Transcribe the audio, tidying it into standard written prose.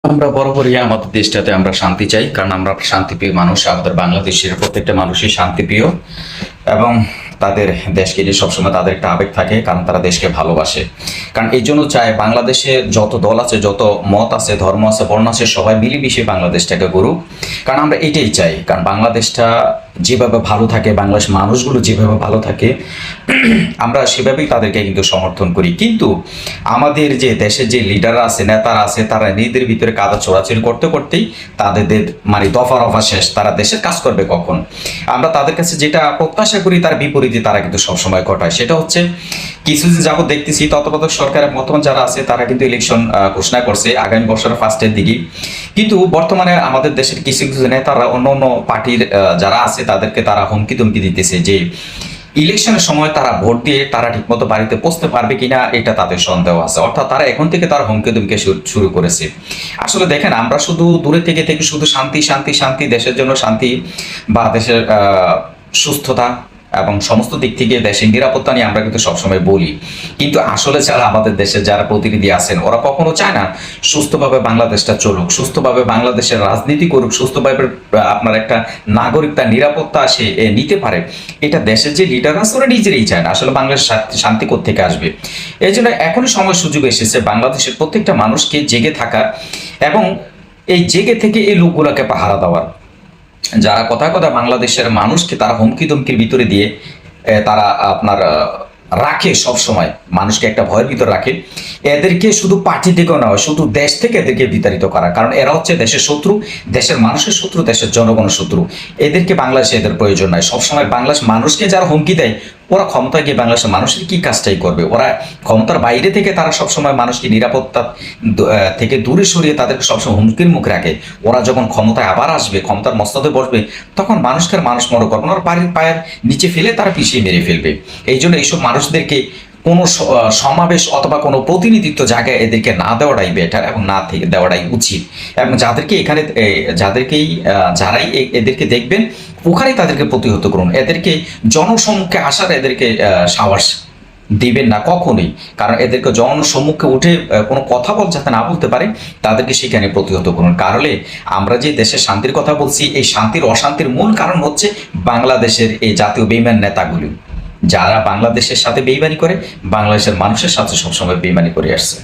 আমরা বরাবরই আমাদের দেশটাতে আমরা শান্তি চাই, কারণ আমরা শান্তিপ্রিয় মানুষ। আমাদের বাংলাদেশের প্রত্যেকটা মানুষই শান্তিপ্রিয় এবং তাদের দেশকে নিয়ে সবসময় তাদের একটা আবেগ থাকে, কারণ তারা দেশকে ভালোবাসে। কারণ এই জন্য চায় বাংলাদেশে যত দল আছে, যত মত আছে, ধর্ম আছে, বর্ণ আছে, সবাই মিলেমিশে বাংলাদেশটাকে গড়ুক। কারণ আমরা এটাই চাই, কারণ বাংলাদেশটা যেভাবে ভালো থাকে, বাংলাদেশ মানুষগুলো যেভাবে ভালো থাকে, আমরা সেভাবেই তাদেরকে কিন্তু সমর্থন করি। কিন্তু আমাদের যে দেশের যে লিডাররা আছে, নেতারা আছে, তারা নিজেদের ভিতরে কাদা ছোড়াছড়ি করতে করতেই তাদের মানে দফা রফা শেষ। তারা দেশের কাজ করবে কখন? আমরা তাদের কাছে যেটা প্রত্যাশা করি তার বিপরীতে তারা কিন্তু সবসময় ঘটায়। সেটা হচ্ছে, কিছুদিন যাবত দেখতেছি তত্ত্বাবধায়ক সরকারের বর্তমান যারা আছে তারা কিন্তু ইলেকশন ঘোষণা করছে আগামী বছরের ফার্স্টের দিকে। কিন্তু বর্তমানে আমাদের দেশের কিছু কিছু নেতারা অন্য অন্য পার্টির যারা আছে তাদেরকে তারা হুমকি তুমকি দিতেছে যে ইলেকশনের সময় তারা ভোট দিয়ে তারা ঠিকমতো বাড়িতে পৌঁছতে পারবে কিনা, এটা তাদের সন্দেহ আছে। অর্থাৎ তারা এখন থেকে তার হুমকি দুমকি শুরু করেছে। আসলে দেখেন, আমরা শুধু দূরে থেকে থেকে শুধু শান্তি শান্তি শান্তি, দেশের জন্য শান্তি বা দেশের সুস্থতা এবং সমস্ত দিক থেকে দেশের নিরাপত্তা নিয়ে আমরা কিন্তু সবসময় বলি, কিন্তু আসলে যারা আমাদের দেশের যারা প্রতিনিধি আছেন ওরা কখনো চায় না সুস্থভাবে বাংলাদেশটা চলুক, সুস্থভাবে বাংলাদেশের রাজনীতি করুক, সুস্থভাবে আপনার একটা নাগরিক তার নিরাপত্তা সে নিতে পারে। এটা দেশের যে লিডার আছে ওরা নিজেরাই চায় না। আসলে বাংলাদেশ শান্তি কোত্থেকে আসবে? এই জন্য এখনই সময় সুযোগ এসেছে বাংলাদেশের প্রত্যেকটা মানুষকে জেগে থাকা এবং এই জেগে থেকে এই লোকগুলোকে পাহারা দেওয়ার। যারা কথা কথা বাংলাদেশের মানুষকে তারা হুমকি ধমকির ভিতরে দিয়ে তারা আপনার রাখে, সব সময় মানুষকে একটা ভয়ের ভিতর রাখে, এদেরকে শুধু পার্টি থেকেও নয়, শুধু দেশ থেকে এদেরকে বিতাড়িত করা। কারণ এরা হচ্ছে দেশের শত্রু, দেশের মানুষের শত্রু, দেশের জনগণের শত্রু। এদেরকে বাংলাদেশে এদের প্রয়োজন নাই। সবসময় বাংলাদেশ মানুষকে যারা হুমকি দেয় ওরা ক্ষমতায় গিয়ে বাংলাদেশের মানুষের কি কাজটাই করবে? ওরা ক্ষমতার বাইরে থেকে তারা সবসময় মানুষকে নিরাপত্তা থেকে দূরে সরিয়ে তাদেরকে সবসময় হুমকির মুখ রাখে। ওরা যখন ক্ষমতায় আবার আসবে, ক্ষমতার মস্তদে বসবে, তখন মানুষকে মানুষ মনে করবে না, ওরা বাড়ির পায়ের নিচে ফেলে তারা পিছিয়ে মেরে ফেলবে। এই জন্য এইসব মানুষদেরকে কোনো সমাবেশ অথবা কোনো প্রতিনিধিত্ব জায়গায় এদেরকে না দেওয়াটাই বেটার এবং না থেকে দেওয়াটাই উচিত। এবং যাদেরকে এখানে যাদেরকেই যারাই এদেরকে দেখবেন ওখানেই তাদেরকে প্রতিহত করুন। এদেরকে জনসম্মুখে আসার এদেরকে সাহস দিবেন না কখনোই। কারণ এদেরকে জনসম্মুখে উঠে কোনো কথা যাতে না বলতে পারে, তাদেরকে সেখানে প্রতিহত করুন। কারণে আমরা যে দেশের শান্তির কথা বলছি, এই শান্তির অশান্তির মূল কারণ হচ্ছে বাংলাদেশের এই জাতীয় বেইমান নেতাগুলি, যারা বাংলাদেশের সাথে বেইমানি করে, বাংলাদেশের মানুষের সাথে সবসময় বেইমানি করে আসছে।